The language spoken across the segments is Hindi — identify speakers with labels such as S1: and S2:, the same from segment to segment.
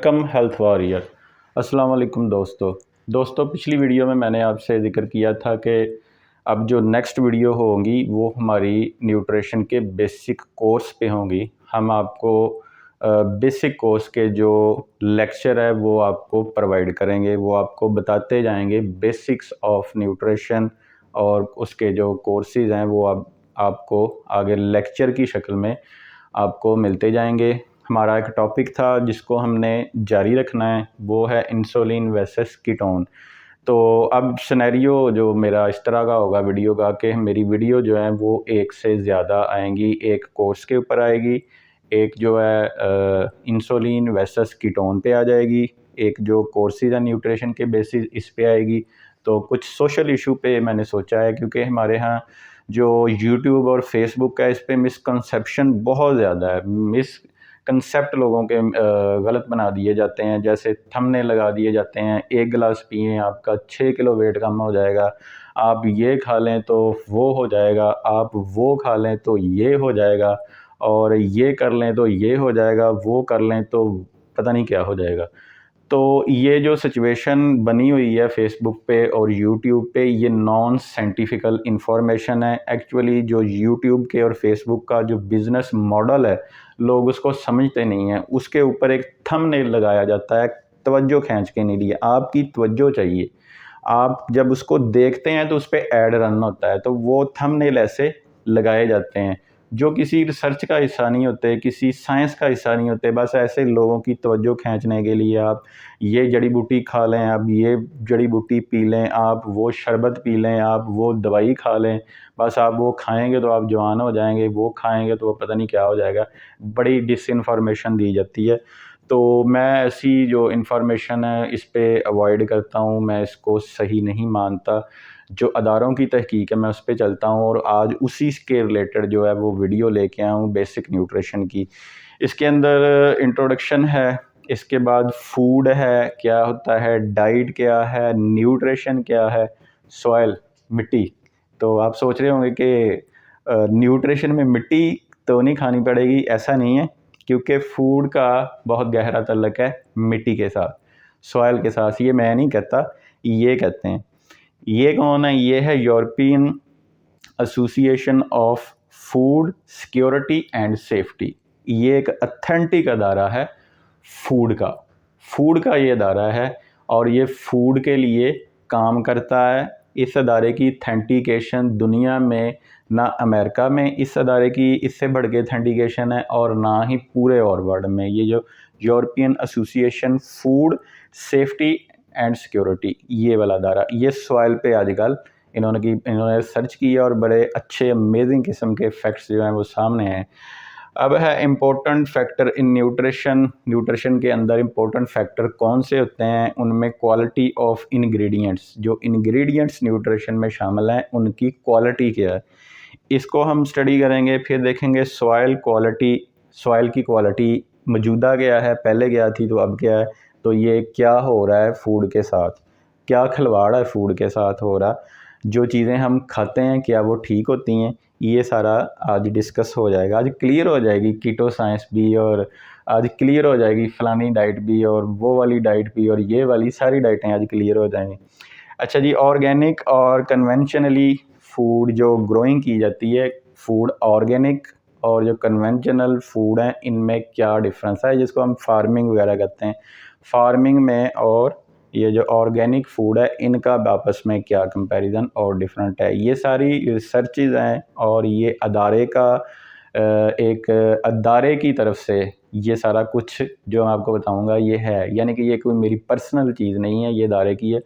S1: Welcome health warrior. अस्सलाम वालेकुम दोस्तों पिछली वीडियो में मैंने आपसे ज़िक्र किया था कि अब जो नेक्स्ट वीडियो होंगी वो हमारी न्यूट्रिशन के बेसिक कोर्स पे होंगी। हम आपको बेसिक कोर्स के जो लेक्चर है वो आपको प्रोवाइड करेंगे, वो आपको बताते जाएंगे बेसिक्स ऑफ न्यूट्रिशन और उसके जो कोर्सेज़ हैं वो आपको आगे लेक्चर की शक्ल में आपको मिलते जाएंगे। हमारा एक टॉपिक था जिसको हमने जारी रखना है, वो है इंसुलिन वर्सेस कीटोन। तो अब सिनेरियो जो मेरा इस तरह का होगा वीडियो का कि मेरी वीडियो जो है वो एक से ज़्यादा आएंगी, एक कोर्स के ऊपर आएगी, एक जो है इंसुलिन वर्सेस कीटोन पे आ जाएगी, एक जो कोर्सेज है न्यूट्रिशन के बेसिस इस पे आएगी। तो कुछ सोशल इशू पे मैंने सोचा है, क्योंकि हमारे यहाँ जो यूट्यूब और फेसबुक है इस पे मिसकंसेप्शन बहुत ज़्यादा है। कंसेप्ट लोगों के गलत बना दिए जाते हैं, जैसे थंबनेल लगा दिए जाते हैं, एक गिलास पिए आपका 6 किलो वेट कम हो जाएगा, आप ये खा लें तो वो हो जाएगा, आप वो खा लें तो ये हो जाएगा, और ये कर लें तो ये हो जाएगा, वो कर लें तो पता नहीं क्या हो जाएगा। तो ये जो सिचुएशन बनी हुई है फेसबुक पे और यूट्यूब पे, ये नॉन साइंटिफिकल इंफॉर्मेशन है। एक्चुअली जो यूट्यूब के और फेसबुक का जो बिज़नेस मॉडल है, लोग उसको समझते नहीं हैं। उसके ऊपर एक थंबनेल लगाया जाता है तवज्जो खींचने के लिए, आपकी तवज्जो चाहिए। आप जब उसको देखते हैं तो उस पर ऐड रन होता है, तो वो थंबनेल ऐसे लगाए जाते हैं जो किसी रिसर्च का हिस्सा नहीं होते, किसी साइंस का हिस्सा नहीं होते। बस ऐसे लोगों की तवज्जो खींचने के लिए आप ये जड़ी बूटी खा लें, आप ये जड़ी बूटी पी लें, आप वो शरबत पी लें, आप वो दवाई खा लें, बस आप वो खाएंगे तो आप जवान हो जाएंगे, वो खाएंगे तो वो पता नहीं क्या हो जाएगा। बड़ी डिसइंफॉर्मेशन दी जाती है। तो मैं ऐसी जो इन्फॉर्मेशन है इस पे अवॉइड करता हूँ, मैं इसको सही नहीं मानता। जो अदारों की तहकीक है मैं उस पे चलता हूँ, और आज उसी के रिलेटेड जो है वो वीडियो लेके आया हूँ बेसिक न्यूट्रिशन की। इसके अंदर इंट्रोडक्शन है, इसके बाद फूड है, क्या होता है, डाइट क्या है, न्यूट्रिशन क्या है, सॉइल मिट्टी। तो आप सोच रहे होंगे कि न्यूट्रिशन में मिट्टी तो नहीं खानी पड़ेगी, ऐसा नहीं है, क्योंकि फूड का बहुत गहरा तल्लक है मिट्टी के साथ, सॉइल के साथ। ये मैं नहीं कहता, ये कहते हैं। ये कौन है? ये है European association of food security and safety. ये एक अथेंटिक अदारा है फूड का ये अदारा है, और ये फूड के लिए काम करता है। इस अदारे की अथेंटिकेशन दुनिया में ना अमेरिका में इस अदारे की इससे बढ़ के अथेंटिकेशन है, और ना ही पूरे और वर्ल्ड में। ये जो European association food safety and security, ये वाला अदारा, ये सॉइल पे आजकल इन्होंने सर्च किया और बड़े अच्छे अमेजिंग किस्म के फैक्ट्स जो हैं वो सामने हैं। अब है इम्पोर्टेंट फैक्टर इन न्यूट्रिशन के अंदर इम्पोर्टेंट फैक्टर कौन से होते हैं? उनमें क्वालिटी ऑफ इंग्रेडिएंट्स, जो इंग्रेडिएंट्स न्यूट्रिशन में शामिल हैं उनकी क्वालिटी क्या है, इसको हम स्टडी करेंगे। फिर देखेंगे सॉइल क्वालिटी, सॉइल की क्वालिटी मौजूदा क्या है, पहले क्या थी तो अब क्या है, तो ये क्या हो रहा है फूड के साथ, क्या खिलवाड़ है फूड के साथ हो रहा, जो चीज़ें हम खाते हैं क्या वो ठीक होती हैं, ये सारा आज डिस्कस हो जाएगा। आज क्लियर हो जाएगी कीटो साइंस भी, और आज क्लियर हो जाएगी फलानी डाइट भी, और वो वाली डाइट भी, और ये वाली सारी डाइटें आज क्लियर हो जाएंगी। अच्छा जी, ऑर्गेनिक और कन्वेंशनली फूड जो ग्रोइंग की जाती है, फूड ऑर्गेनिक और जो कन्वेंशनल फूड है, इनमें क्या डिफरेंस है, जिसको हम फार्मिंग वगैरह कहते हैं। फार्मिंग में और ये जो ऑर्गेनिक फूड है, इनका आपस में क्या कंपैरिजन और डिफरेंट है, ये सारी रिसर्चेज हैं, और ये अदारे का एक अदारे की तरफ से ये सारा कुछ जो मैं आपको बताऊंगा ये है, यानी कि ये कोई मेरी पर्सनल चीज़ नहीं है, ये अदारे की है।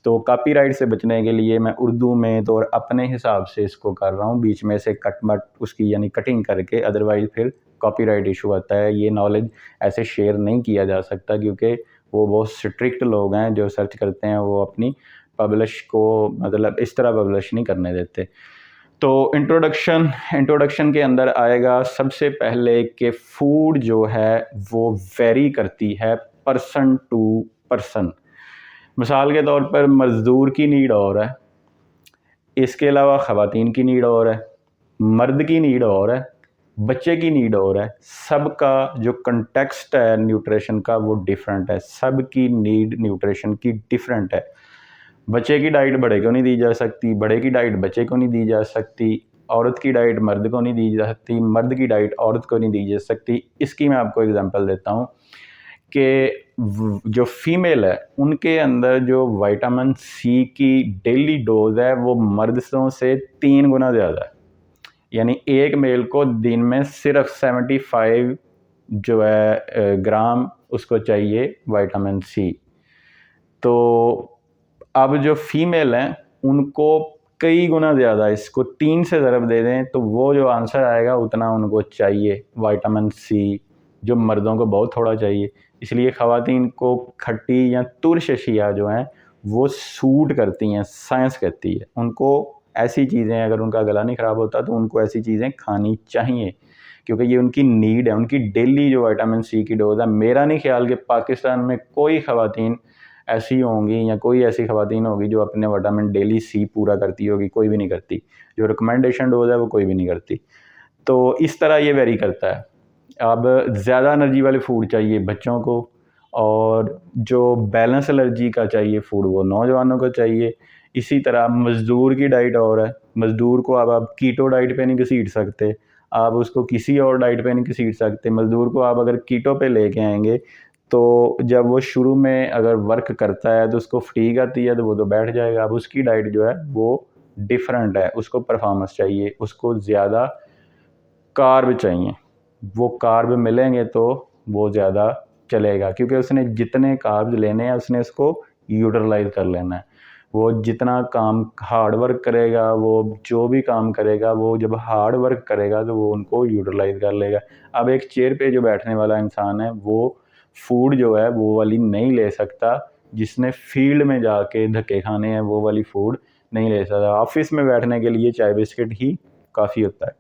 S1: तो कॉपीराइट से बचने के लिए मैं उर्दू में तो और अपने हिसाब से इसको कर रहा हूँ, बीच में से कट मट उसकी यानी कटिंग करके, अदरवाइज़ फिर कॉपीराइट इशू आता है। ये नॉलेज ऐसे शेयर नहीं किया जा सकता, क्योंकि वो बहुत स्ट्रिक्ट लोग हैं जो सर्च करते हैं, वो अपनी पब्लिश को मतलब इस तरह पब्लिश नहीं करने देते। तो इंट्रोडक्शन के अंदर आएगा सबसे पहले कि फूड जो है वो वेरी करती है पर्सन टू पर्सन। मिसाल के तौर पर मज़दूर की नीड और है, इसके अलावा ख़वातीन की नीड और है, मर्द की नीड और है, बच्चे की नीड और है। सबका जो कंटेक्स्ट है न्यूट्रिशन का वो डिफरेंट है, सबकी नीड न्यूट्रिशन की डिफरेंट है। बच्चे की डाइट बड़े को नहीं दी जा सकती, बड़े की डाइट बच्चे को नहीं दी जा सकती, औरत की डाइट मर्द को नहीं दी जा सकती, मर्द की डाइट औरत को नहीं दी जा सकती। इसकी मैं आपको एग्जांपल देता हूँ कि जो फीमेल है उनके अंदर जो विटामिन सी की डेली डोज है वो मर्दों से 3 गुना ज़्यादा है। यानी एक मेल को दिन में सिर्फ 75 जो है ग्राम उसको चाहिए विटामिन सी। तो अब जो फीमेल हैं उनको कई गुना ज़्यादा, इसको 3 से ज़रब दे दें तो वो जो आंसर आएगा उतना उनको चाहिए विटामिन सी, जो मर्दों को बहुत थोड़ा चाहिए। इसलिए ख़वातीन को खट्टी या तुरश अशिया जो हैं वो सूट करती हैं, साइंस कहती है। उनको ऐसी चीज़ें, अगर उनका गला नहीं ख़राब होता तो उनको ऐसी चीज़ें खानी चाहिए, क्योंकि ये उनकी नीड है, उनकी डेली जो विटामिन सी की डोज़ है। मेरा नहीं ख्याल कि पाकिस्तान में कोई ख़वातीन ऐसी होंगी या कोई ऐसी ख़वातीन होगी जो अपने विटामिन डेली सी पूरा करती होगी, कोई भी नहीं करती। जो रिकमेंडेशन डोज़ है वो कोई भी नहीं करती। तो इस तरह ये वेरी करता है। अब ज़्यादा एनर्जी वाले फूड चाहिए बच्चों को, और जो बैलेंस एनर्जी का चाहिए फूड वो नौजवानों को चाहिए। इसी तरह मज़दूर की डाइट और है। मज़दूर को अब आप कीटो डाइट पे नहीं घसीट सकते, आप उसको किसी और डाइट पे नहीं घसीट सकते। मज़दूर को आप अगर कीटो पे लेके आएंगे तो जब वो शुरू में अगर वर्क करता है तो उसको फटीग आती है तो वो तो बैठ जाएगा। अब उसकी डाइट जो है वो डिफरेंट है, उसको परफॉर्मेंस चाहिए, उसको ज़्यादा कार्ब चाहिए। वो कार्ब मिलेंगे तो वो ज़्यादा चलेगा, क्योंकि उसने जितने कार्ब्स लेने हैं उसने इसको यूटिलाइज कर लेना है। वो जितना काम हार्ड वर्क करेगा, वो जो भी काम करेगा, वो जब हार्ड वर्क करेगा तो वो उनको यूटिलाइज कर लेगा। अब एक चेयर पे जो बैठने वाला इंसान है वो फूड जो है वो वाली नहीं ले सकता, जिसने फील्ड में जाके धक्के खाने हैं वो वाली फूड नहीं ले सकता। ऑफिस में बैठने के लिए चाय बिस्किट ही काफ़ी होता है।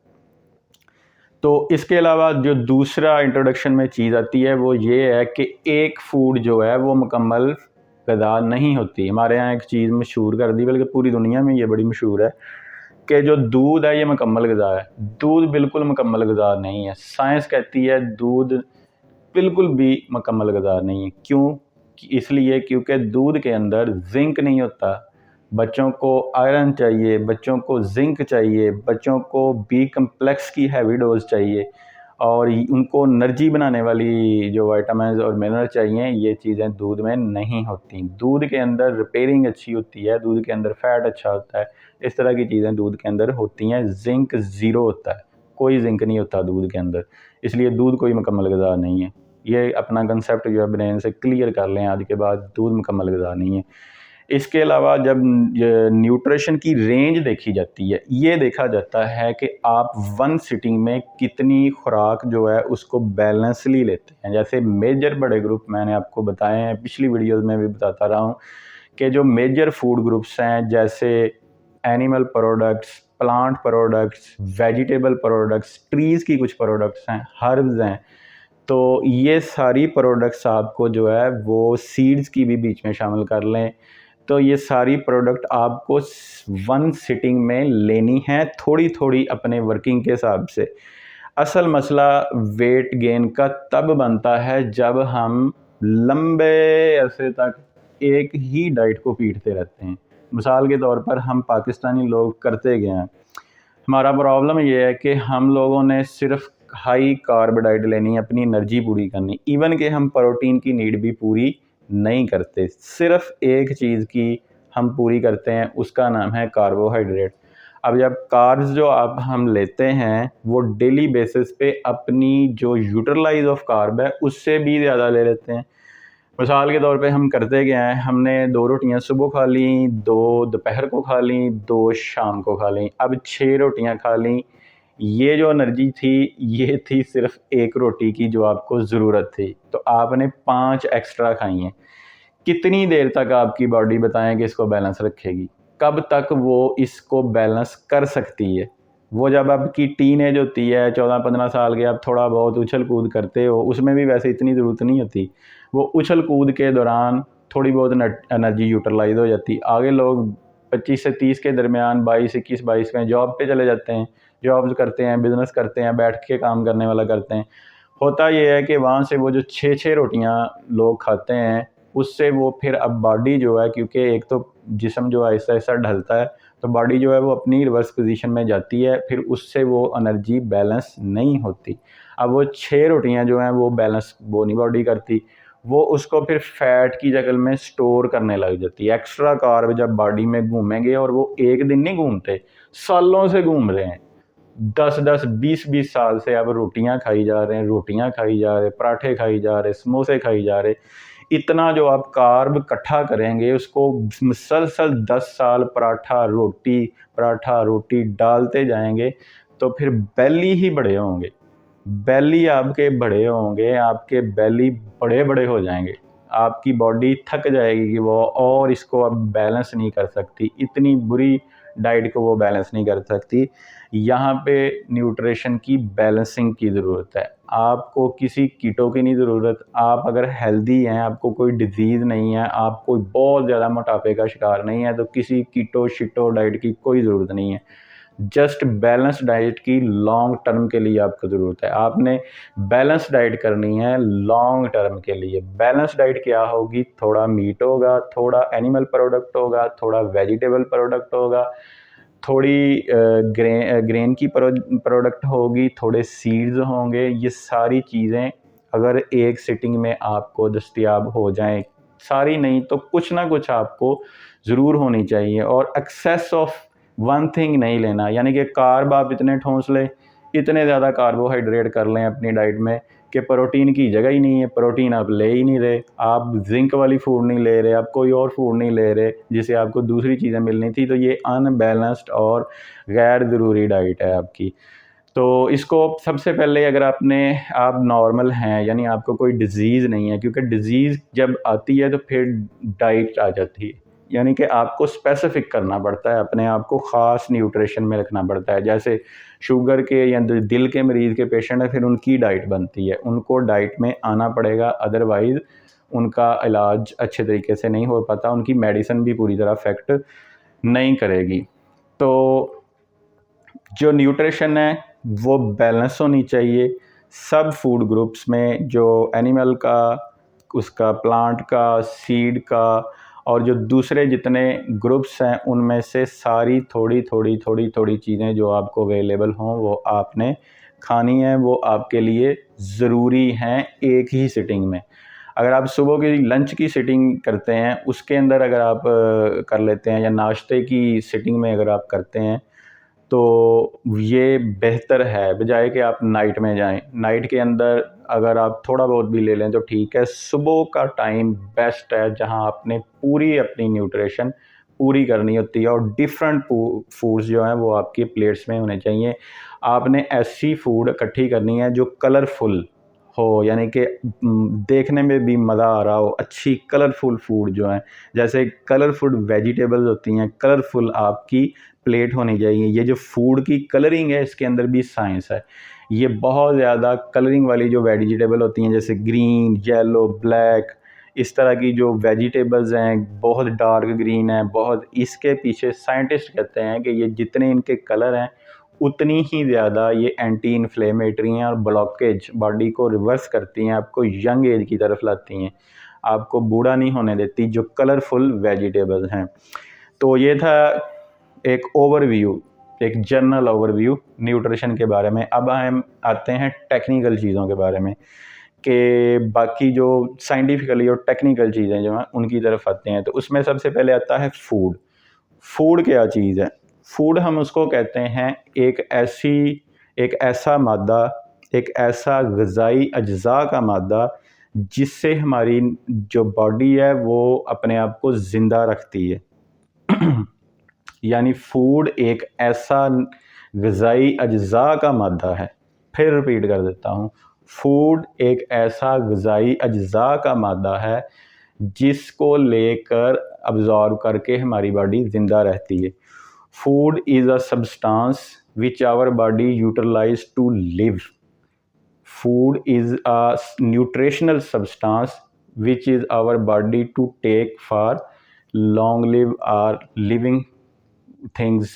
S1: तो इसके अलावा जो दूसरा इंट्रोडक्शन में चीज़ आती है वो ये है कि एक फूड जो है वो मुकम्मल ग़िज़ा नहीं होती। हमारे यहाँ एक चीज़ मशहूर कर दी, बल्कि पूरी दुनिया में ये बड़ी मशहूर है कि जो दूध है ये मुकम्मल ग़िज़ा है। दूध बिल्कुल मुकम्मल ग़िज़ा नहीं है। साइंस कहती है दूध बिल्कुल भी मुकम्मल ग़िज़ा नहीं है। क्यों? इसलिए क्योंकि दूध के अंदर ज़िंक नहीं होता। बच्चों को आयरन चाहिए, बच्चों को ज़िंक चाहिए, बच्चों को बी कम्प्लेक्स की हैवी डोज चाहिए, और उनको एनर्जी बनाने वाली जो विटामिन्स और मिनरल चाहिए, ये चीज़ें दूध में नहीं होती। दूध के अंदर रिपेयरिंग अच्छी होती है, दूध के अंदर फैट अच्छा होता है, इस तरह की चीज़ें दूध के अंदर होती हैं। ज़िंक ज़ीरो होता है, कोई ज़िंक नहीं होता दूध के अंदर, इसलिए दूध कोई मुकम्मल ग़िज़ा नहीं है। ये अपना कंसेप्ट जो है ब्रेन से क्लियर कर लें आज के बाद, दूध मुकम्मल ग़िज़ा नहीं है। इसके अलावा जब न्यूट्रिशन की रेंज देखी जाती है, ये देखा जाता है कि आप वन सिटिंग में कितनी खुराक जो है उसको बैलेंसली लेते हैं। जैसे मेजर बड़े ग्रुप मैंने आपको बताए हैं, पिछली वीडियोज़ में भी बताता रहा हूँ कि जो मेजर फूड ग्रुप्स हैं जैसे animal products, plant products, vegetable products, trees की कुछ प्रोडक्ट्स हैं, हर्ब्स हैं, तो ये सारी प्रोडक्ट्स आपको जो है वो सीड्स की भी बीच में शामिल कर लें, तो ये सारी प्रोडक्ट आपको वन सिटिंग में लेनी है, थोड़ी थोड़ी अपने वर्किंग के हिसाब से। असल मसला वेट गेन का तब बनता है जब हम लंबे अरसे तक एक ही डाइट को पीटते रहते हैं। मिसाल के तौर पर हम पाकिस्तानी लोग करते गए हैं। हमारा प्रॉब्लम ये है कि हम लोगों ने सिर्फ हाई कार्ब डाइट लेनी है अपनी एनर्जी पूरी करनी, इवन कि हम प्रोटीन की नीड भी पूरी नहीं करते। सिर्फ एक चीज़ की हम पूरी करते हैं, उसका नाम है कार्बोहाइड्रेट। अब जब कार्ब्स जो आप हम लेते हैं वो डेली बेसिस पे अपनी जो यूटिलाइज ऑफ कार्ब है उससे भी ज़्यादा ले लेते हैं। मिसाल के तौर पे हम करते क्या हैं, हमने 2 रोटियां सुबह खा ली, 2 दोपहर को खा ली, 2 शाम को खा ली, अब 6 रोटियां खा ली। ये जो एनर्जी थी ये थी सिर्फ एक रोटी की जो आपको ज़रूरत थी, तो आपने 5 एक्स्ट्रा खाई हैं। कितनी देर तक आपकी बॉडी बताएं कि इसको बैलेंस रखेगी, कब तक वो इसको बैलेंस कर सकती है? वो जब आपकी टीनेज होती है, 14-15 साल के, आप थोड़ा बहुत उछल कूद करते हो, उसमें भी वैसे इतनी ज़रूरत नहीं होती। वो उछल कूद के दौरान थोड़ी बहुत एनर्जी यूटिलाइज हो जाती। आगे लोग 25 से 30 के दरमियान 22, 21, 22 में जॉब पे चले जाते हैं। जॉब्स करते हैं, बिज़नेस करते हैं, बैठ के काम करने वाला करते हैं। होता ये है कि वहाँ से वो जो 6-6 रोटियाँ लोग खाते हैं, उससे वो फिर अब बॉडी जो है, क्योंकि एक तो जिस्म जो आहिस्ता-आहिस्ता ढलता है, तो बॉडी जो है वो अपनी रिवर्स पोज़ीशन में जाती है, फिर उससे वो एनर्जी बैलेंस नहीं होती। अब वो 6 रोटियाँ जो हैं वो बैलेंस वो नहीं बॉडी करती, वो उसको फिर फैट की शक्ल में स्टोर करने लग जाती है। एक्स्ट्रा कार्ब जब बॉडी में घूमेंगे, और वो एक दिन नहीं घूमते, सालों से घूम रहे हैं। 10-10, 20-20 साल से अब रोटियां खाई जा रहे हैं, रोटियां खाई जा रहे, पराठे खाई जा रहे, समोसे खाई जा रहे। इतना जो आप कार्ब इकट्ठा करेंगे, उसको मुसलसल 10 साल पराठा रोटी डालते जाएंगे, तो फिर बेली ही बड़े होंगे। बेली आपके बड़े होंगे, आपके बेली बड़े बड़े हो जाएंगे। आपकी बॉडी थक जाएगी कि वो और इसको अब बैलेंस नहीं कर सकती, इतनी बुरी डाइट को वो बैलेंस नहीं कर सकती। यहाँ पे न्यूट्रिशन की बैलेंसिंग की ज़रूरत है। आपको किसी कीटो की नहीं ज़रूरत। आप अगर हेल्दी हैं, आपको कोई डिज़ीज़ नहीं है, आप कोई बहुत ज़्यादा मोटापे का शिकार नहीं है, तो किसी कीटो शिटो डाइट की कोई ज़रूरत नहीं है। जस्ट बैलेंस डाइट की लॉन्ग टर्म के लिए आपको ज़रूरत है। आपने बैलेंस डाइट करनी है लॉन्ग टर्म के लिए। बैलेंस डाइट क्या होगी? थोड़ा मीट होगा, थोड़ा एनिमल प्रोडक्ट होगा, थोड़ा वेजिटेबल प्रोडक्ट होगा, थोड़ी ग्रेन की प्रोडक्ट होगी, थोड़े सीड्स होंगे। ये सारी चीज़ें अगर एक सिटिंग में आपको दस्तयाब हो जाएं, सारी नहीं तो कुछ ना कुछ आपको ज़रूर होनी चाहिए। और एक्सेस ऑफ वन थिंग नहीं लेना, यानी कि कार्ब आप इतने ठोंस लें, इतने ज़्यादा कार्बोहाइड्रेट कर लें अपनी डाइट में कि प्रोटीन की जगह ही नहीं है, प्रोटीन आप ले ही नहीं रहे, आप जिंक वाली फूड नहीं ले रहे, आप कोई और फूड नहीं ले रहे जिसे आपको दूसरी चीज़ें मिलनी थी। तो ये अनबैलेंस्ड और गैर ज़रूरी डाइट है आपकी। तो इसको सबसे पहले, अगर आप नॉर्मल हैं, यानी आपको कोई डिज़ीज़ नहीं है, क्योंकि डिज़ीज़ जब आती है तो फिर डाइट आ जाती है, यानी कि आपको स्पेसिफिक करना पड़ता है, अपने आप को ख़ास न्यूट्रिशन में रखना पड़ता है। जैसे शुगर के या दिल के मरीज़ के पेशेंट है, फिर उनकी डाइट बनती है, उनको डाइट में आना पड़ेगा, अदरवाइज़ उनका इलाज अच्छे तरीके से नहीं हो पाता, उनकी मेडिसिन भी पूरी तरह इफ़ेक्ट नहीं करेगी। तो जो न्यूट्रिशन है वो बैलेंस होनी चाहिए सब फूड ग्रुप्स में, जो एनिमल का, उसका प्लांट का, सीड का, और जो दूसरे जितने ग्रुप्स हैं उनमें से सारी थोड़ी थोड़ी थोड़ी थोड़ी चीज़ें जो आपको अवेलेबल हों वो आपने खानी है, वो आपके लिए ज़रूरी हैं एक ही सिटिंग में। अगर आप सुबह की लंच की सिटिंग करते हैं, उसके अंदर अगर आप कर लेते हैं, या नाश्ते की सिटिंग में अगर आप करते हैं, तो ये बेहतर है बजाय कि आप नाइट में जाएं। नाइट के अंदर अगर आप थोड़ा बहुत भी ले लें तो ठीक है। सुबह का टाइम बेस्ट है, जहां आपने पूरी अपनी न्यूट्रिशन पूरी करनी होती है, और डिफरेंट फूड्स जो हैं वो आपकी प्लेट्स में होने चाहिए। आपने ऐसी फूड इकट्ठी करनी है जो कलरफुल हो, यानी कि देखने में भी मज़ा आ रहा हो, अच्छी कलरफुल फूड जो है, जैसे कलरफुल वेजिटेबल्स होती हैं, कलरफुल आपकी प्लेट होनी चाहिए। ये जो फूड की कलरिंग है, इसके अंदर भी साइंस है। ये बहुत ज़्यादा कलरिंग वाली जो वेजिटेबल होती हैं, जैसे ग्रीन, येलो, ब्लैक, इस तरह की जो वेजिटेबल्स हैं, बहुत डार्क ग्रीन है, बहुत, इसके पीछे साइंटिस्ट कहते हैं कि ये जितने इनके कलर हैं उतनी ही ज़्यादा ये एंटी इन्फ्लेमेटरी हैं, और ब्लॉकेज बॉडी को रिवर्स करती हैं, आपको यंग एज की तरफ लाती हैं, आपको बूढ़ा नहीं होने देती, जो कलरफुल वेजिटेबल्स हैं। तो ये था एक ओवरव्यू, एक जनरल ओवरव्यू न्यूट्रिशन के बारे में। अब हम आते हैं टेक्निकल चीज़ों के बारे में, कि बाकी जो साइंटिफिकली और टेक्निकल चीज़ें जो हैं उनकी तरफ आते हैं। तो उसमें सबसे पहले आता है फूड। फूड क्या चीज़ है? फूड हम उसको कहते हैं एक ऐसा मादा, एक ऐसा ग़िज़ाई अज्ज़ा का मादा जिससे हमारी जो बॉडी है वो अपने आप को ज़िंदा रखती है। यानी फूड एक ऐसा ग़िज़ाई अज्ज़ा का मादा है। फिर रिपीट कर देता हूँ, फूड एक ऐसा ग़िज़ाई अज्ज़ा का मादा है जिसको लेकर अब्ज़ॉर्ब करके हमारी बॉडी ज़िंदा रहती है। Food is a substance which our body utilise to live. Food is a nutritional substance which is our body to take for long live or living things।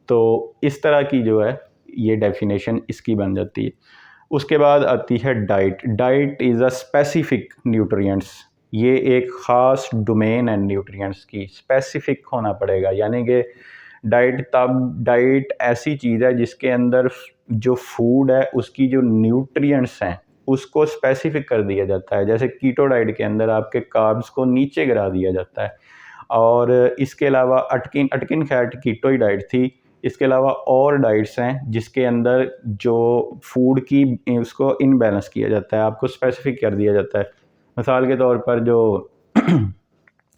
S1: तो इस तरह की जो है ये डेफिनेशन इसकी बन जाती है। उसके बाद आती है diet. Diet is a specific nutrients, ये एक ख़ास डोमेन है न्यूट्रिएंट्स की, स्पेसिफिक होना पड़ेगा। यानी कि डाइट ऐसी चीज़ है जिसके अंदर जो फूड है उसकी जो न्यूट्रिएंट्स हैं उसको स्पेसिफिक कर दिया जाता है। जैसे कीटो डाइट के अंदर आपके कार्ब्स को नीचे गिरा दिया जाता है, और इसके अलावा अटकिन खैर कीटो ही डाइट थी। इसके अलावा और डाइट्स हैं जिसके अंदर जो फूड की उसको इनबैलेंस किया जाता है, आपको स्पेसिफिक कर दिया जाता है। मिसाल के तौर पर जो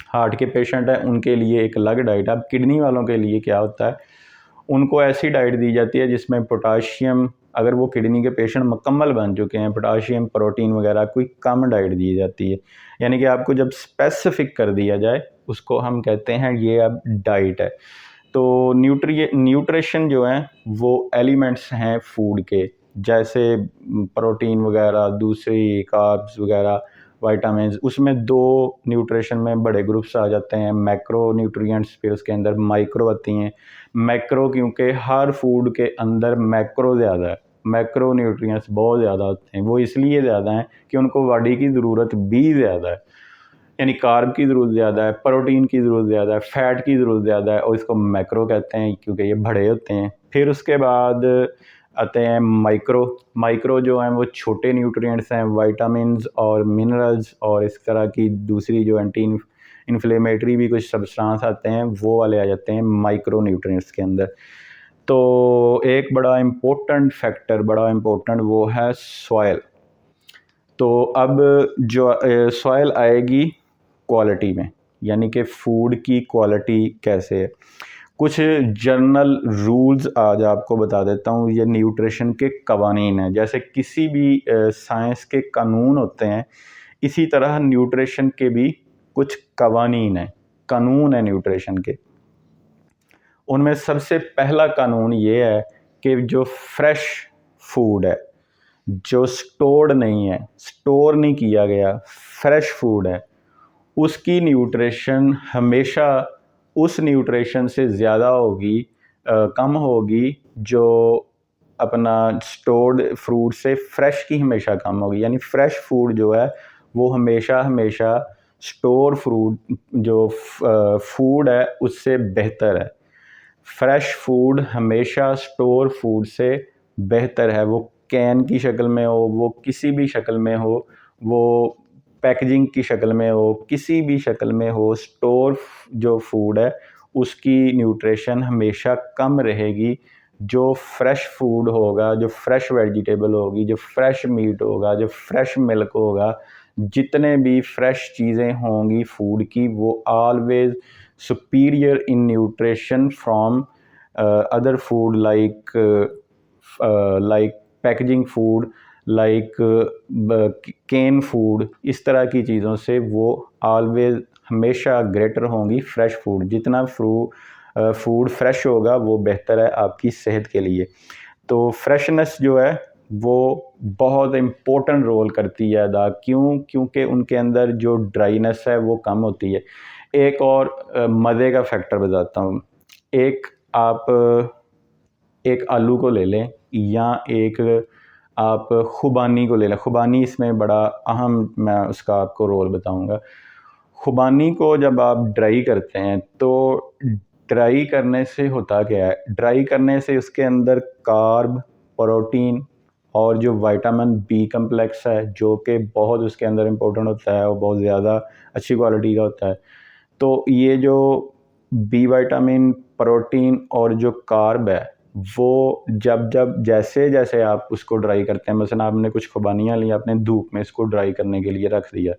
S1: हार्ट के पेशेंट हैं उनके लिए एक अलग डाइट है। अब किडनी वालों के लिए क्या होता है, उनको ऐसी डाइट दी जाती है जिसमें पोटाशियम, अगर वो किडनी के पेशेंट मुकम्मल बन चुके हैं, पोटाशियम प्रोटीन वगैरह कोई कम डाइट दी जाती है। यानी कि आपको जब स्पेसिफिक कर दिया जाए उसको हम कहते हैं ये अब डाइट है। तो न्यूट्रिशन जो है वो एलिमेंट्स हैं फूड के, जैसे प्रोटीन वगैरह, दूसरी कार्ब्स वगैरह, विटामिन्स। उसमें दो न्यूट्रिशन में बड़े ग्रुप्स आ जाते हैं, मैक्रो न्यूट्रिएंट्स, फिर उसके अंदर माइक्रो आती हैं। मैक्रो क्योंकि हर फूड के अंदर मैक्रो ज़्यादा है, मैक्रो न्यूट्रिएंट्स बहुत ज़्यादा होते हैं। वो इसलिए ज़्यादा हैं कि उनको बॉडी की ज़रूरत भी ज़्यादा है, यानी कार्ब की ज़रूरत ज़्यादा है, प्रोटीन की ज़रूरत ज़्यादा है, फ़ैट की ज़रूरत ज़्यादा है, और इसको मैक्रो कहते हैं क्योंकि ये बड़े होते हैं। फिर उसके बाद आते हैं माइक्रो। माइक्रो जो हैं वो छोटे न्यूट्रिएंट्स हैं, विटामिन्स और मिनरल्स और इस तरह की दूसरी जो एंटी इन्फ्लेमेटरी भी कुछ सब्सटेंस आते हैं, वो वाले आ जाते हैं माइक्रो न्यूट्रिएंट्स के अंदर। तो एक बड़ा इम्पोर्टेंट फैक्टर, बड़ा इम्पोर्टेंट वो है सॉइल। तो अब जो सॉइल आएगी क्वालिटी में, यानी कि फूड की क्वालिटी कैसे है। कुछ जनरल रूल्स आज आपको बता देता हूँ, ये न्यूट्रिशन के कवानीन हैं। जैसे किसी भी साइंस के कानून होते हैं, इसी तरह न्यूट्रिशन के भी कुछ कवानीन हैं, कानून है न्यूट्रिशन के। उनमें सबसे पहला कानून ये है कि जो फ्रेश फूड है, जो स्टोर्ड नहीं है, स्टोर नहीं किया गया, फ्रेश फूड है, उसकी न्यूट्रिशन हमेशा उस न्यूट्रिशन से ज़्यादा होगी, कम होगी जो अपना स्टोर्ड फ्रूट से फ्रेश की हमेशा कम होगी। यानी फ्रेश फूड जो है वो हमेशा हमेशा स्टोर फ्रूट जो फूड है उससे बेहतर है। फ्रेश फूड हमेशा स्टोर फूड से बेहतर है। वो कैन की शक्ल में हो, वो किसी भी शक्ल में हो, वो पैकेजिंग की शक्ल में हो, किसी भी शक्ल में हो, स्टोर जो फूड है उसकी न्यूट्रिशन हमेशा कम रहेगी। जो फ्रेश फूड होगा, जो फ्रेश वेजिटेबल होगी, जो फ्रेश मीट होगा, जो फ्रेश मिल्क होगा, जितने भी फ्रेश चीज़ें होंगी फूड की, वो always superior in nutrition from other food like packaging food, like can food. इस तरह की चीज़ों से वो ऑलवेज हमेशा ग्रेटर होंगी फ्रेश फूड। जितना फूड फ्रेश होगा वो बेहतर है आपकी सेहत के लिए। तो फ्रेशनेस जो है वो बहुत इम्पोर्टेंट रोल करती है अदा। क्योंकि उनके अंदर जो ड्राइनेस है वो कम होती है। एक और मज़े का फैक्टर बताता हूँ। एक आलू को ले लें या एक आप खुबानी को ले लें। खुबानी इसमें बड़ा अहम, मैं उसका आपको रोल बताऊंगा। खुबानी को जब आप ड्राई करते हैं तो ड्राई करने से होता क्या है, ड्राई करने से उसके अंदर कार्ब, प्रोटीन और जो विटामिन बी कम्प्लेक्स है जो कि बहुत उसके अंदर इम्पोर्टेंट होता है, वो बहुत ज़्यादा अच्छी क्वालिटी का होता है। तो ये जो बी विटामिन, प्रोटीन और जो कार्ब है वो जब जैसे जैसे आप उसको ड्राई करते हैं, मसलन आपने कुछ खुबानियाँ ली, आपने धूप में इसको ड्राई करने के लिए रख दिया,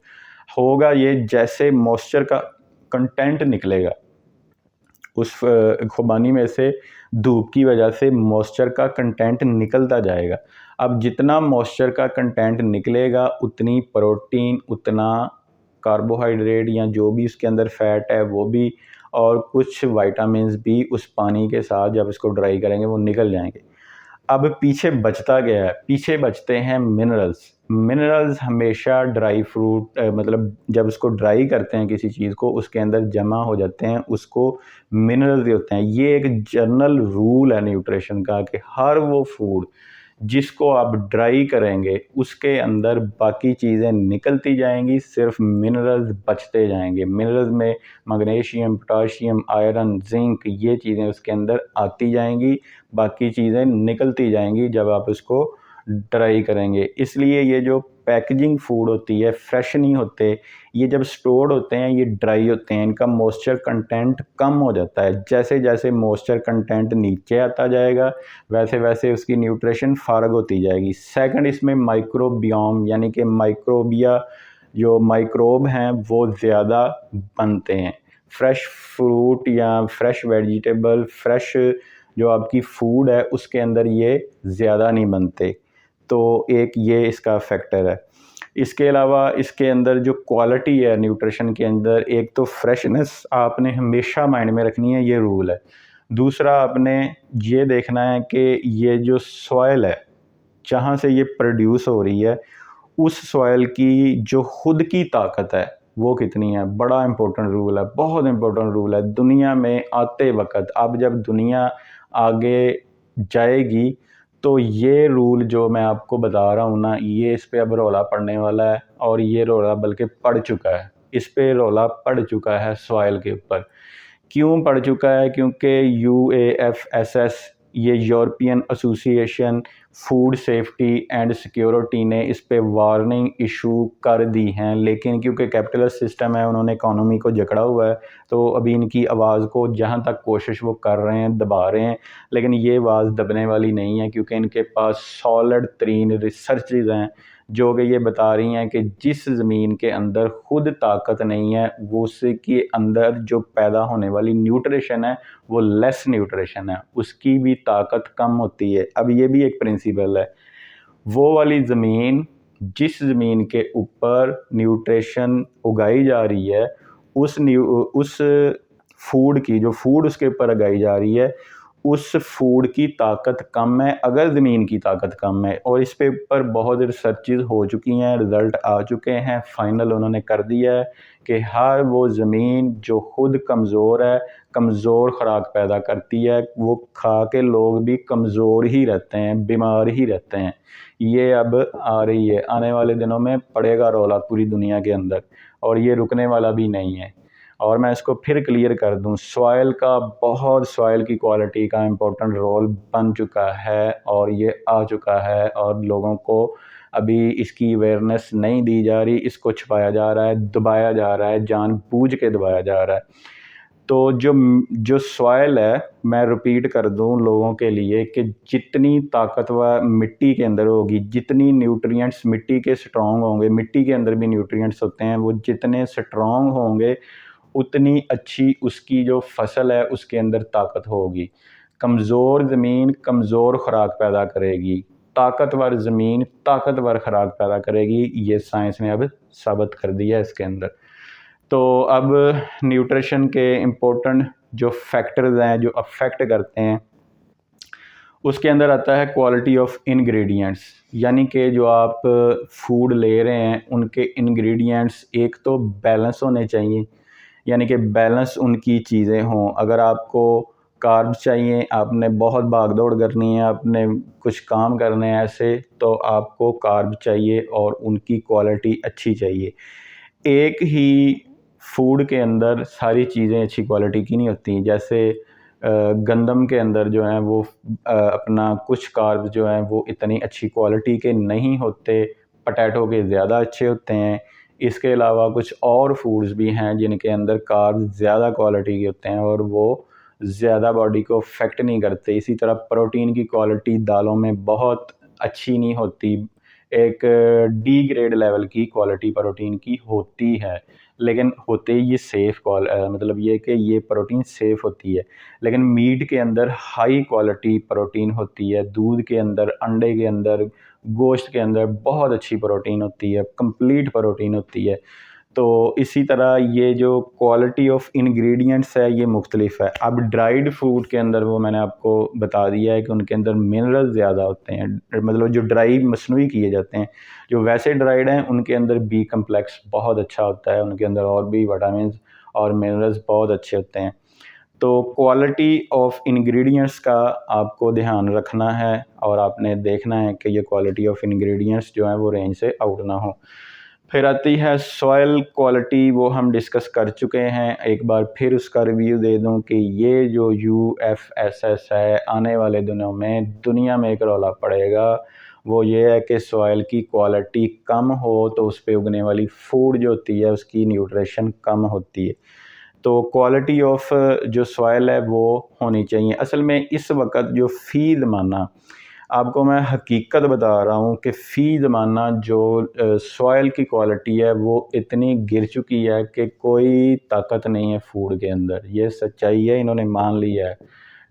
S1: होगा ये जैसे मॉइस्चर का कंटेंट निकलेगा उस खुबानी में से, धूप की वजह से मॉइस्चर का कंटेंट निकलता जाएगा। अब जितना मॉइस्चर का कंटेंट निकलेगा उतनी प्रोटीन, उतना कार्बोहाइड्रेट या जो भी उसके अंदर फैट है वो भी, और कुछ विटामिन्स भी उस पानी के साथ जब इसको ड्राई करेंगे वो निकल जाएंगे। अब पीछे बचता गया है, पीछे बचते हैं मिनरल्स। मिनरल्स हमेशा ड्राई फ्रूट मतलब जब उसको ड्राई करते हैं किसी चीज़ को, उसके अंदर जमा हो जाते हैं, उसको मिनरल्स होते हैं। ये एक जनरल रूल है न्यूट्रिशन का कि हर वो फूड जिसको आप ड्राई करेंगे उसके अंदर बाकी चीज़ें निकलती जाएंगी, सिर्फ मिनरल्स बचते जाएंगे। मिनरल्स में मैग्नीशियम, पोटाशियम, आयरन, जिंक, ये चीज़ें उसके अंदर आती जाएंगी, बाकी चीज़ें निकलती जाएंगी जब आप उसको ड्राई करेंगे। इसलिए ये जो पैकेजिंग फूड होती है, फ्रेश नहीं होते, ये जब स्टोर्ड होते हैं ये ड्राई होते हैं, इनका मॉइस्चर कंटेंट कम हो जाता है। जैसे जैसे मॉइस्चर कंटेंट नीचे आता जाएगा वैसे वैसे उसकी न्यूट्रिशन फारग होती जाएगी। सेकंड, इसमें माइक्रोबियोम यानी कि माइक्रोबिया जो माइक्रोब हैं वो ज़्यादा बनते हैं। फ्रेश फ्रूट या फ्रेश वेजिटेबल, फ्रेश जो आपकी फूड है उसके अंदर ये ज़्यादा नहीं बनते। तो एक ये इसका फैक्टर है। इसके अलावा इसके अंदर जो क्वालिटी है न्यूट्रिशन के अंदर, एक तो फ्रेशनेस आपने हमेशा माइंड में रखनी है, ये रूल है। दूसरा, आपने ये देखना है कि ये जो सॉइल है जहाँ से ये प्रोड्यूस हो रही है, उस सॉइल की जो खुद की ताकत है वो कितनी है। बड़ा इंपॉर्टेंट रूल है, बहुत इंपॉर्टेंट रूल है। दुनिया में आते वक्त, अब जब दुनिया आगे जाएगी तो ये रूल जो मैं आपको बता रहा हूँ ना, ये इस पे अब रौला पड़ने वाला है, और ये रौला बल्कि पड़ चुका है। इस पे रौला पड़ चुका है सॉइल के ऊपर। क्यों पड़ चुका है? क्योंकि UAFSS, ये European association food safety and security ने इस पे वार्निंग इशू कर दी हैं, लेकिन क्योंकि कैपिटलिस्ट सिस्टम है, उन्होंने इकोनॉमी को जकड़ा हुआ है, तो अभी इनकी आवाज़ को जहाँ तक कोशिश वो कर रहे हैं, दबा रहे हैं, लेकिन ये आवाज़ दबने वाली नहीं है, क्योंकि इनके पास सॉलिड तरीन रिसर्चेज हैं जो कि ये बता रही हैं कि जिस ज़मीन के अंदर खुद ताकत नहीं है, वो उसके अंदर जो पैदा होने वाली न्यूट्रिशन है वो लेस न्यूट्रिशन है, उसकी भी ताकत कम होती है। अब ये भी एक प्रिंसिपल है, वो वाली ज़मीन जिस ज़मीन के ऊपर न्यूट्रिशन उगाई जा रही है, उस फूड की, जो फूड उसके ऊपर उगाई जा रही है, उस फूड की ताकत कम है अगर ज़मीन की ताकत कम है। और इस पे ऊपर बहुत रिसर्चेज हो चुकी हैं, रिज़ल्ट आ चुके हैं, फाइनल उन्होंने कर दिया है कि हर वो ज़मीन जो खुद कमज़ोर है, कमज़ोर खुराक पैदा करती है, वो खा के लोग भी कमज़ोर ही रहते हैं, बीमार ही रहते हैं। ये अब आ रही है, आने वाले दिनों में पड़ेगा रौला पूरी दुनिया के अंदर, और ये रुकने वाला भी नहीं है। और मैं इसको फिर क्लियर कर दूं, सॉइल का बहुत, सॉइल की क्वालिटी का इम्पोर्टेंट रोल बन चुका है और ये आ चुका है, और लोगों को अभी इसकी अवेयरनेस नहीं दी जा रही, इसको छुपाया जा रहा है, दबाया जा रहा है, जानबूझ के दबाया जा रहा है। तो जो जो सॉइल है, मैं रिपीट कर दूं लोगों के लिए कि जितनी ताकतवर मिट्टी के अंदर होगी, जितनी न्यूट्रिएंट्स मिट्टी के स्ट्रॉन्ग होंगे, मिट्टी के अंदर भी न्यूट्रिएंट्स होते हैं, वो जितने स्ट्रॉन्ग होंगे उतनी अच्छी उसकी जो फसल है उसके अंदर ताकत होगी। कमज़ोर ज़मीन कमज़ोर खुराक पैदा करेगी, ताकतवर ज़मीन ताकतवर खुराक पैदा करेगी, ये साइंस ने अब साबित कर दिया है इसके अंदर। तो अब न्यूट्रिशन के इम्पोर्टेंट जो फैक्टर्स हैं जो अफेक्ट करते हैं, उसके अंदर आता है क्वालिटी ऑफ इंग्रेडिएंट्स, यानी कि जो आप फूड ले रहे हैं उनके इंग्रेडिएंट्स एक तो बैलेंस होने चाहिए, यानी कि बैलेंस उनकी चीज़ें हों। अगर आपको कार्ब चाहिए, आपने बहुत भाग दौड़ करनी है, आपने कुछ काम करने हैं ऐसे, तो आपको कार्ब चाहिए और उनकी क्वालिटी अच्छी चाहिए। एक ही फूड के अंदर सारी चीज़ें अच्छी क्वालिटी की नहीं होती। जैसे गंदम के अंदर जो है वो अपना कुछ कार्ब्स जो हैं वो इतनी अच्छी क्वालिटी के नहीं होते, पोटैटो के ज़्यादा अच्छे होते हैं। इसके अलावा कुछ और फूड्स भी हैं जिनके अंदर कार्ब्स ज़्यादा क्वालिटी के होते हैं और वो ज़्यादा बॉडी को अफेक्ट नहीं करते। इसी तरह प्रोटीन की क्वालिटी दालों में बहुत अच्छी नहीं होती, एक डी ग्रेड लेवल की क्वालिटी प्रोटीन की होती है, लेकिन होते ये सेफ़ मतलब ये कि ये प्रोटीन सेफ़ होती है। लेकिन मीट के अंदर हाई क्वालिटी प्रोटीन होती है, दूध के अंदर, अंडे के अंदर, गोश्त के अंदर बहुत अच्छी प्रोटीन होती है, कंप्लीट प्रोटीन होती है। तो इसी तरह ये जो क्वालिटी ऑफ इंग्रेडिएंट्स है ये मुख्तलिफ है। अब ड्राइड फ्रूट के अंदर वो मैंने आपको बता दिया है कि उनके अंदर मिनरल ज़्यादा होते हैं, मतलब जो ड्राई मसनूई किए जाते हैं। जो वैसे ड्राइड हैं उनके अंदर बी कम्प्लेक्स बहुत अच्छा होता है, उनके अंदर और भी विटामिन और मिनरल्स बहुत अच्छे होते हैं। तो क्वालिटी ऑफ इंग्रेडिएंट्स का आपको ध्यान रखना है और आपने देखना है कि ये क्वालिटी ऑफ इंग्रेडिएंट्स जो हैं वो रेंज से आउट ना हो। फिर आती है सॉइल क्वालिटी, वो हम डिस्कस कर चुके हैं। एक बार फिर उसका रिव्यू दे दूं कि ये जो UFSS है, आने वाले दिनों में दुनिया में एक रौला पड़ेगा। वो ये है कि सॉइल की क्वालिटी कम हो तो उस पर उगने वाली फूड जो होती है उसकी न्यूट्रिशन कम होती है। तो क्वालिटी ऑफ जो सॉइल है वो होनी चाहिए। असल में इस वक्त जो फ़ी ज़माना, आपको मैं हकीकत बता रहा हूँ कि फ़ी ज़माना जो सॉइल की क्वालिटी है वो इतनी गिर चुकी है कि कोई ताकत नहीं है फूड के अंदर। ये सच्चाई है, इन्होंने मान लिया है।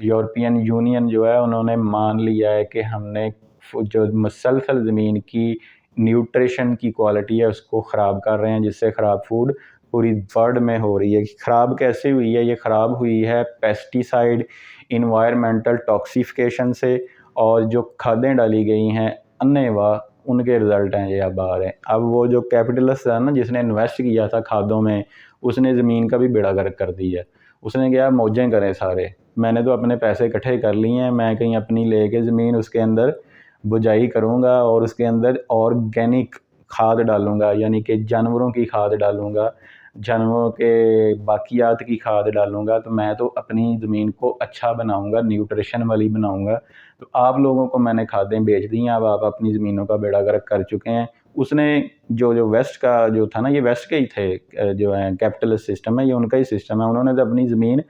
S1: यूरोपियन यूनियन जो है उन्होंने मान लिया है कि हमने जो मसलसल ज़मीन की न्यूट्रिशन की क्वालिटी है उसको ख़राब कर रहे हैं, जिससे ख़राब फूड पूरी वर्ल्ड में हो रही है। ख़राब कैसे हुई है? ये ख़राब हुई है पेस्टिसाइड, इन्वायरमेंटल टॉक्सिफिकेशन से, और जो खादें डाली गई हैं अन्नेवा, उनके रिज़ल्ट हैं ये अब आ रहे हैं। अब वो जो कैपिटलिस्ट है ना, जिसने इन्वेस्ट किया था खादों में, उसने ज़मीन का भी बेड़ा गर्क कर दिया। उसने क्या मौजें करें सारे, मैंने तो अपने पैसे इकट्ठे कर लिए हैं, मैं कहीं अपनी लेके ज़मीन उसके अंदर बुझाई करूँगा और उसके अंदर ऑर्गेनिक खाद डालूँगा, यानी कि जानवरों की खाद डालूँगा, जानवरों के बाकियात की खाद डालूँगा। तो मैं तो अपनी ज़मीन को अच्छा बनाऊँगा, न्यूट्रिशन वाली बनाऊँगा। तो आप लोगों को मैंने खादें बेच दी हैं, अब आप अपनी ज़मीनों का बेड़ा गर्क कर चुके हैं। उसने जो वेस्ट का जो था ना, ये वेस्ट के ही थे, जो है कैपिटलिस्ट सिस्टम है, ये उनका ही सिस्टम है। उन्होंने तो अपनी ज़मीन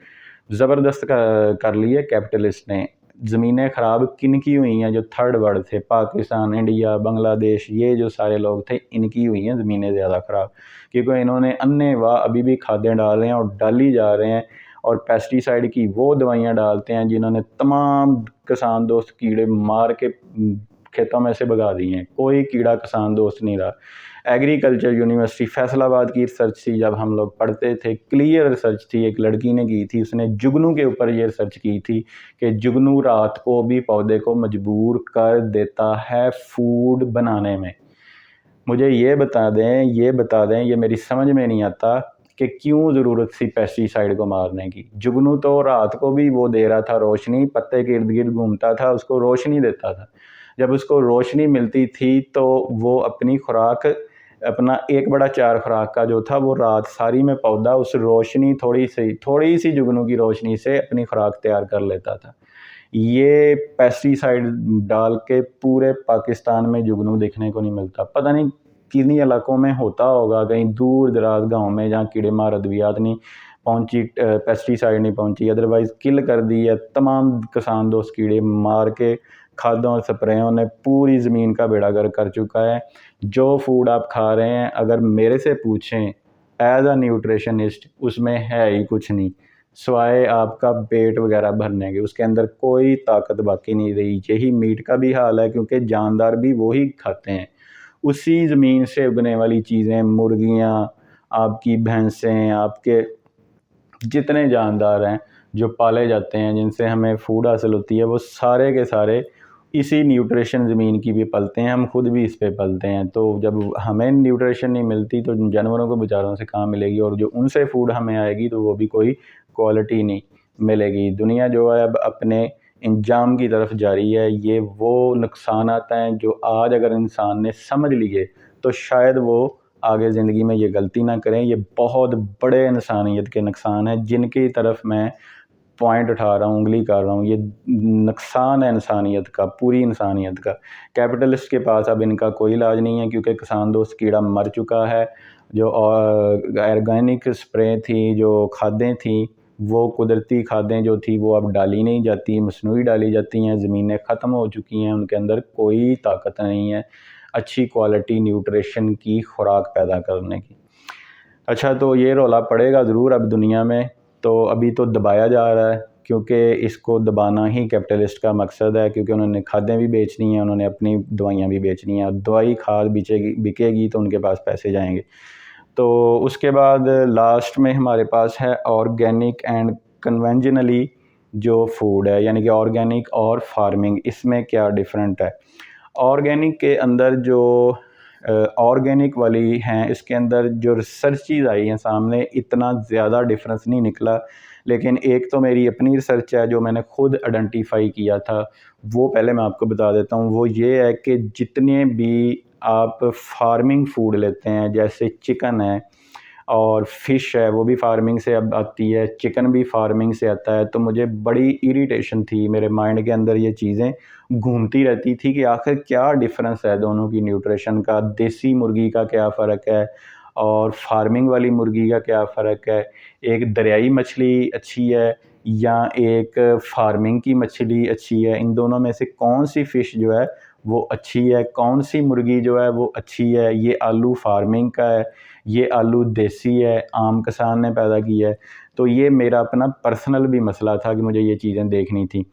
S1: ज़बरदस्त कर ली है कैपिटलिस्ट ने। ज़मीनें ख़राब किन की हुई हैं? जो थर्ड वर्ल्ड थे, पाकिस्तान, इंडिया, बांग्लादेश, ये जो सारे लोग थे, इनकी हुई हैं ज़मीनें ज़्यादा ख़राब, क्योंकि इन्होंने अन्नेवाह अभी भी खादें डाल रहे हैं और डाली जा रहे हैं, और पेस्टिसाइड की वो दवाइयाँ डालते हैं जिन्होंने तमाम किसान दोस्त कीड़े मार के खेतों में से भगा दिए हैं। कोई कीड़ा किसान दोस्त नहीं रहा। एग्रीकल्चर यूनिवर्सिटी फैसलाबाद की रिसर्च थी, जब हम लोग पढ़ते थे, क्लियर रिसर्च थी, एक लड़की ने की थी, उसने जुगनू के ऊपर ये रिसर्च की थी कि जुगनू रात को भी पौधे को मजबूर कर देता है फूड बनाने में। मुझे ये बता दें, ये मेरी समझ में नहीं आता कि क्यों ज़रूरत थी पेस्टिसाइड को मारने की। जुगनू तो रात को भी वो दे रहा था रोशनी, पत्ते के इर्द गिर्द घूमता था, उसको रोशनी देता था। जब उसको रोशनी मिलती थी तो वो अपनी खुराक, अपना एक बड़ा चार खुराक का जो था, वो रात सारी में पौधा उस रोशनी, थोड़ी सी जुगनू की रोशनी से अपनी खुराक तैयार कर लेता था। ये पेस्टिसाइड डाल के पूरे पाकिस्तान में जुगनू देखने को नहीं मिलता। पता नहीं किन्हीं इलाकों में होता होगा, कहीं दूर दराज गाँव में जहाँ कीड़े मार अद्वियात नहीं पहुँची, पेस्टिसाइड नहीं पहुँची, अदरवाइज़ किल कर दी है। तमाम किसान दोस्त कीड़े मार के खादों और स्प्रेयों ने पूरी ज़मीन का बेड़ा गर्क कर चुका है। जो फूड आप खा रहे हैं, अगर मेरे से पूछें एज अ न्यूट्रिशनिस्ट, उसमें है ही कुछ नहीं सिवाय आपका पेट वगैरह भरने के। उसके अंदर कोई ताकत बाकी नहीं रही। यही मीट का भी हाल है, क्योंकि जानदार भी वही खाते हैं, उसी ज़मीन से उगने वाली चीज़ें, मुर्गियाँ, आपकी भैंसें, आपके जितने जानदार हैं जो पाले जाते हैं, जिनसे हमें फूड हासिल होती है, वो सारे के सारे इसी न्यूट्रिशन ज़मीन की भी पलते हैं। हम खुद भी इस पे पलते हैं। तो जब हमें न्यूट्रिशन नहीं मिलती तो जानवरों को बेचारों से कहाँ मिलेगी, और जो उनसे फूड हमें आएगी तो वो भी कोई क्वालिटी नहीं मिलेगी। दुनिया जो है अब अपने इंजाम की तरफ जा रही है। ये वो नुकसानात हैं जो आज अगर इंसान ने समझ लिए तो शायद वो आगे ज़िंदगी में ये गलती ना करें। ये बहुत बड़े इंसानियत के नुकसान हैं जिनकी तरफ मैं पॉइंट उठा रहा हूँ, उंगली कर रहा हूँ। ये नुकसान है इंसानियत का, पूरी इंसानियत का। कैपिटलिस्ट के पास अब इनका कोई इलाज नहीं है, क्योंकि किसान दोस्त कीड़ा मर चुका है। जो ऑर्गेनिक स्प्रे थी, जो खादें थी, वो कुदरती खादें जो थी वो अब डाली नहीं जाती, मसनूई डाली जाती हैं। ज़मीनें ख़त्म हो चुकी हैं, उनके अंदर कोई ताकत नहीं है अच्छी क्वालिटी न्यूट्रिशन की खुराक पैदा करने की। अच्छा, तो ये रौला पड़ेगा ज़रूर अब दुनिया में। तो अभी तो दबाया जा रहा है, क्योंकि इसको दबाना ही कैपिटलिस्ट का मकसद है, क्योंकि उन्होंने खादें भी बेचनी हैं, उन्होंने अपनी दवाइयाँ भी बेचनी हैं। दवाई खाद बिकेगी तो उनके पास पैसे जाएंगे। तो उसके बाद लास्ट में हमारे पास है ऑर्गेनिक एंड कन्वेंशनली जो फूड है, यानी कि ऑर्गेनिक और फार्मिंग, इसमें क्या डिफरेंट है। ऑर्गेनिक के अंदर जो ऑर्गेनिक वाली हैं, इसके अंदर जो रिसर्चेज आई हैं सामने, इतना ज़्यादा डिफरेंस नहीं निकला। लेकिन एक तो मेरी अपनी रिसर्च है जो मैंने खुद आइडेंटिफाई किया था, वो पहले मैं आपको बता देता हूँ। वो ये है कि जितने भी आप फार्मिंग फूड लेते हैं, जैसे चिकन है और फ़िश है, वो भी फार्मिंग से अब आती है, चिकन भी फार्मिंग से आता है, तो मुझे बड़ी इरिटेशन थी, मेरे माइंड के अंदर ये चीज़ें घूमती रहती थी कि आखिर क्या डिफरेंस है दोनों की न्यूट्रिशन का, देसी मुर्गी का क्या फ़र्क है और फार्मिंग वाली मुर्गी का क्या फ़र्क है, एक दरियाई मछली अच्छी है या एक फार्मिंग की मछली अच्छी है, इन दोनों में से कौन सी फ़िश जो है वो अच्छी है, कौन सी मुर्गी जो है वो अच्छी है, ये आलू फार्मिंग का है, ये आलू देसी है, आम किसान ने पैदा किया है। तो ये मेरा अपना पर्सनल भी मसला था कि मुझे ये चीज़ें देखनी थी।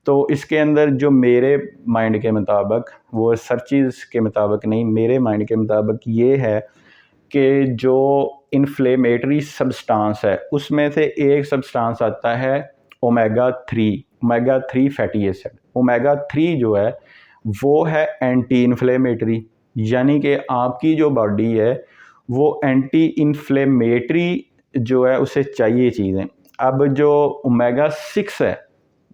S1: तो इसके अंदर जो मेरे माइंड के मुताबिक, वो सर्चेज़ के मुताबिक नहीं, मेरे माइंड के मुताबिक ये है कि जो इन्फ्लेमेटरी सब्सटेंस है, उसमें से एक सब्सटेंस आता है ओमेगा 3 फैटी एसिड। ओमेगा 3 जो है वो है एंटी इन्फ्लेमेटरी, यानी कि आपकी जो बॉडी है वो एंटी इन्फ्लेमेटरी जो है उसे चाहिए चीज़ें। अब जो ओमेगा 6 है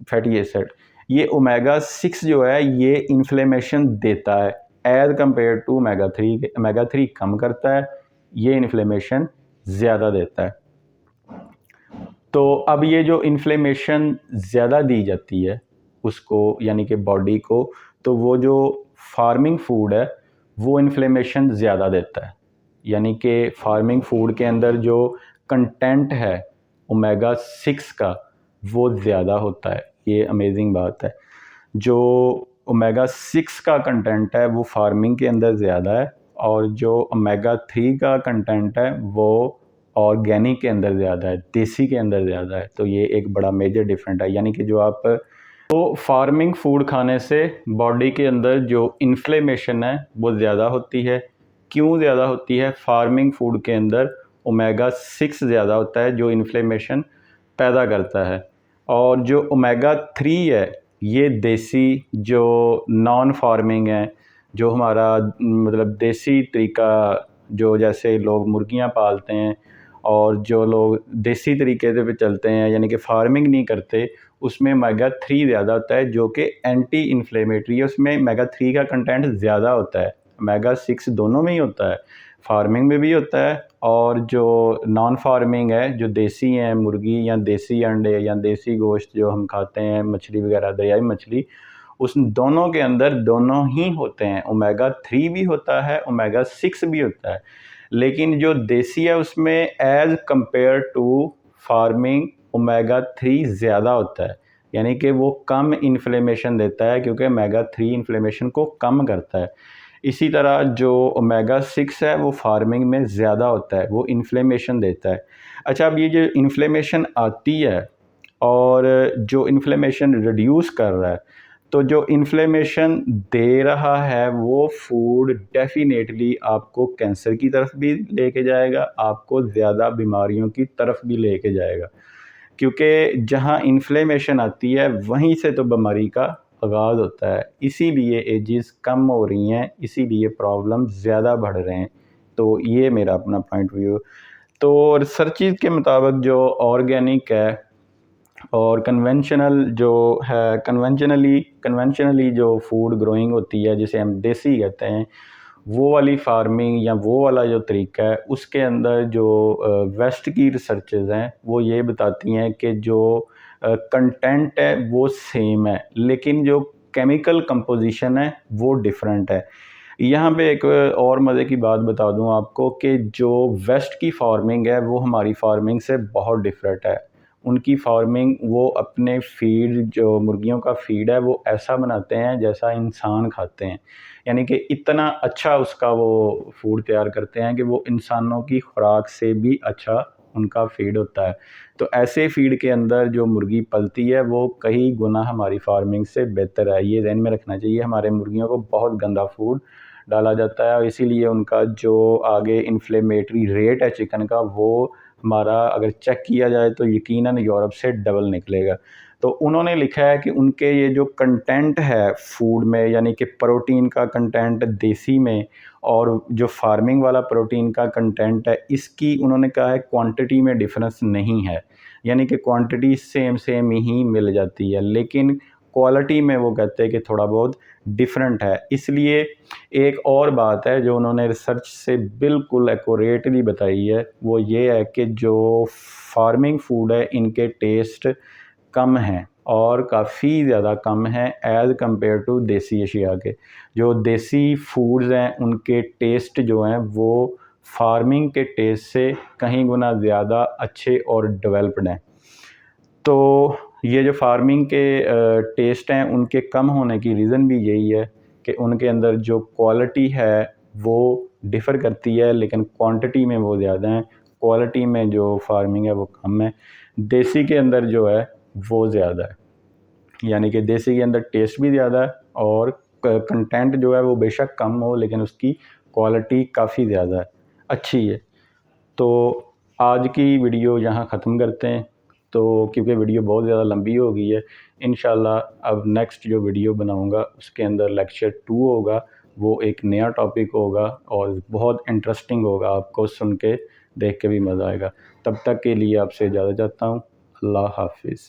S1: फैटी एसिड, ये ओमेगा 6 जो है ये इन्फ्लेमेशन देता है एज़ कम्पेयर टू ओमेगा 3 के। ओमेगा 3 कम करता है, ये इन्फ्लेमेशन ज़्यादा देता है। तो अब ये जो इन्फ्लेमेशन ज़्यादा दी जाती है उसको, यानी कि बॉडी को, तो वो जो फार्मिंग फूड है वो इन्फ्लेमेशन ज़्यादा देता है। यानी कि फार्मिंग फूड के अंदर जो कंटेंट है ओमेगा 6 का वो ज़्यादा होता है। ये अमेजिंग बात है। जो ओमेगा 6 का कंटेंट है वो फार्मिंग के अंदर ज़्यादा है और जो ओमेगा 3 का कंटेंट है वो ऑर्गेनिक के अंदर ज़्यादा है, देसी के अंदर ज़्यादा है। तो ये एक बड़ा मेजर डिफरेंट है। यानी कि जो आप तो फार्मिंग फूड खाने से बॉडी के अंदर जो इन्फ्लेमेशन है वो ज़्यादा होती है। क्यों ज़्यादा होती है? फार्मिंग फूड के अंदर ओमेगा 6 ज़्यादा होता है जो इन्फ्लेमेशन पैदा करता है। और जो ओमेगा 3 है ये देसी, जो नॉन फार्मिंग है, जो हमारा मतलब देसी तरीका, जो जैसे लोग मुर्गियां पालते हैं और जो लोग देसी तरीके से पे चलते हैं, यानी कि फार्मिंग नहीं करते, उसमें ओमेगा 3 ज़्यादा होता है जो कि एंटी इन्फ्लेमेटरी है। उसमें ओमेगा 3 का कंटेंट ज़्यादा होता है। ओमेगा 6 दोनों में ही होता है, फार्मिंग में भी होता है और जो नॉन फार्मिंग है, जो देसी हैं मुर्गी या देसी अंडे या देसी गोश्त जो हम खाते हैं, मछली वगैरह, दरियाई मछली, उस दोनों के अंदर दोनों ही होते हैं। ओमेगा 3 भी होता है, ओमेगा 6 भी होता है। लेकिन जो देसी है उसमें as compare to farming omega 3 ज़्यादा होता है। यानी कि वो कम इन्फ्लेमेशन देता है क्योंकि ओमेगा 3 इन्फ्लेमेशन को कम करता है। इसी तरह जो ओमेगा 6 है वो फार्मिंग में ज़्यादा होता है, वो इन्फ्लेमेशन देता है। अच्छा, अब ये जो इन्फ्लेमेशन आती है और जो इन्फ्लेमेशन रिड्यूस कर रहा है, तो जो इन्फ्लेमेशन दे रहा है वो फूड डेफिनेटली आपको कैंसर की तरफ भी लेके जाएगा, आपको ज़्यादा बीमारियों की तरफ भी लेके जाएगा। क्योंकि जहाँ इन्फ्लेमेशन आती है वहीं से तो बीमारी का आगाज़ होता है। इसीलिए एजेस कम हो रही हैं, इसीलिए प्रॉब्लम ज़्यादा बढ़ रहे हैं। तो ये मेरा अपना पॉइंट व्यू। तो रिसर्चेज़ के मुताबिक जो ऑर्गेनिक है और कन्वेंशनल जो है, कन्वेंशनली जो फूड ग्रोइंग होती है जिसे हम देसी कहते हैं, वो वाली फार्मिंग या वो वाला जो तरीका है, उसके अंदर जो वेस्ट की रिसर्चेज़ हैं वो ये बताती हैं कि जो कंटेंट है वो सेम है, लेकिन जो केमिकल कंपोजिशन है वो डिफरेंट है। यहाँ पे एक और मज़े की बात बता दूँ आपको कि जो वेस्ट की फार्मिंग है वो हमारी फार्मिंग से बहुत डिफरेंट है। उनकी फार्मिंग, वो अपने फीड, जो मुर्गियों का फीड है वो ऐसा बनाते हैं जैसा इंसान खाते हैं। यानी कि इतना अच्छा उसका वो फूड तैयार करते हैं कि वो इंसानों की खुराक से भी अच्छा उनका फीड होता है। तो ऐसे फीड के अंदर जो मुर्गी पलती है वो कई गुना हमारी फार्मिंग से बेहतर है। ये ध्यान में रखना चाहिए, हमारे मुर्गियों को बहुत गंदा फूड डाला जाता है, और इसीलिए उनका जो आगे इन्फ्लेमेटरी रेट है चिकन का वो हमारा अगर चेक किया जाए तो यकीनन यूरोप से डबल निकलेगा। तो उन्होंने लिखा है कि उनके ये जो कंटेंट है फूड में, यानी कि प्रोटीन का कंटेंट देसी में और जो फार्मिंग वाला प्रोटीन का कंटेंट है, इसकी उन्होंने कहा है क्वांटिटी में डिफरेंस नहीं है, यानी कि क्वांटिटी सेम ही मिल जाती है, लेकिन क्वालिटी में वो कहते हैं कि थोड़ा बहुत डिफरेंट है। इसलिए एक और बात है जो उन्होंने रिसर्च से बिल्कुल एक्यूरेटली बताई है, वो ये है कि जो फार्मिंग फूड है इनके टेस्ट कम हैं और काफ़ी ज़्यादा कम हैं एज़ कम्पेयर टू देसी एशिया के। जो देसी फूड्स हैं उनके टेस्ट जो हैं वो फार्मिंग के टेस्ट से कहीं गुना ज़्यादा अच्छे और डेवलप्ड हैं। तो ये जो फार्मिंग के टेस्ट हैं उनके कम होने की रीज़न भी यही है कि उनके अंदर जो क्वालिटी है वो डिफ़र करती है, लेकिन क्वांटिटी में वो ज़्यादा है। क्वालिटी में जो फार्मिंग है वो कम है, देसी के अंदर जो है वो ज़्यादा है। यानी कि देसी के अंदर टेस्ट भी ज़्यादा है और कंटेंट जो है वो बेशक कम हो लेकिन उसकी क्वालिटी काफ़ी ज़्यादा है, अच्छी है। तो आज की वीडियो यहाँ ख़त्म करते हैं, तो क्योंकि वीडियो बहुत ज़्यादा लंबी हो गई है। इंशाल्लाह अब नेक्स्ट जो वीडियो बनाऊँगा उसके अंदर लेक्चर 2 होगा, वो एक नया टॉपिक होगा और बहुत इंटरेस्टिंग होगा, आपको सुन के देख के भी मज़ा आएगा। तब तक के लिए आपसे इजाज़त चाहता हूँ। अल्लाह हाफ़िज़।